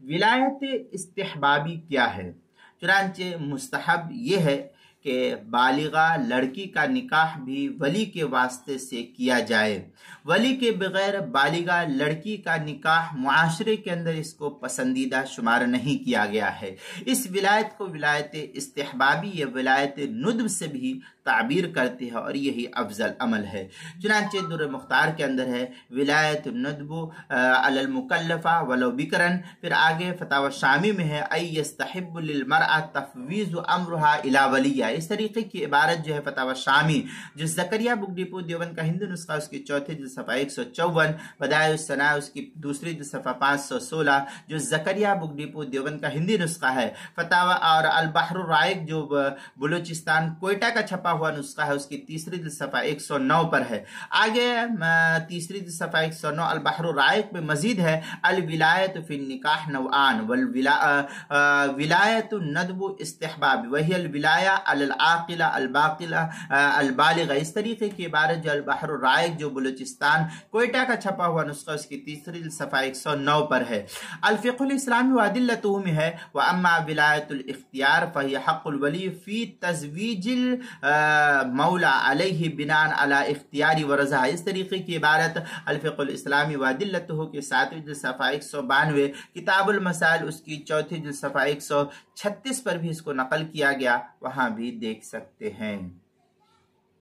विलायत इस्तिहबाबी क्या है? चुनांचे मुस्तहब ये है कि बालिगा लड़की का निकाह भी वली के वास्ते से किया जाए। वली के बगैर बालिगा लड़की का निकाह मुआशरे के अंदर इसको पसंदीदा शुमार नहीं किया गया है। इस विलायत को विलायत इस्तिहबाबी या विलायत नुद्ब से भी ताबीर करते हैं और यही अफजल अमल है। चुनांचे दुर्र मुख्तार के अंदर है विलायत नुद्ब अलल मुकल्लफा वलो बिकरन। फिर आगे फतावा शामी में है अय यस्तहिब्बु लिल मरअ तफवीज़ अम्रुहा इला वलिया। इस तरीके की इबारत जो है फतावा शामी, जो ज़करिया बुक डिपो देवबंद का हिंदी नुस्खा उसकी चौथे जिल्द सफ़ा 154, बदाइउस सना उसकी दूसरी जिल्द सफ़ा 516, जो ज़करिया बुक डिपो देवबंद का हिंदी नुस्खा है। फतावा और अल बहरुर राइक जो बलूचिस्तान कोयटा का छपा हुआ नुस्खा है उसकी तीसरी जिल्द सफ़ा 109 पर है। आगे तीसरी जिल्द सफ़ा 109 अल बहरुर राइक में मजीद है अल विलायत फिन निकाह नौआन वल विलायत नदबु इस्तिहबाब वही अल विलाया अल आकिला अल बाकिला अल बालिगा। इस तरीके की इबारत जो अल बहरुर राइक जो बलूचिस्तान कोयटा का छपा हुआ नुस्खा उसकी तीसरी जिल्द सफ़ा 109 पर है। अल फ़िक़्हुल इस्लामी व अदिल्लतुहु में है व अम्मा विलायतुल इख्तियार फहिय हक़्क़ुल वली फ़ी तज़वीजिल मौला अलैहि बिनान अला इख्तियारी व रज़ा। इस तरीके की इबारत अल फ़िक़्हुल इस्लामी व अदिल्लतुहु के 7वीं जिल्द सफ़ा 192, किताबुल मसाइल उसकी चौथी जिल्द सफ़ा 136 पर भी इसको नकल किया गया, वहां भी देख सकते हैं।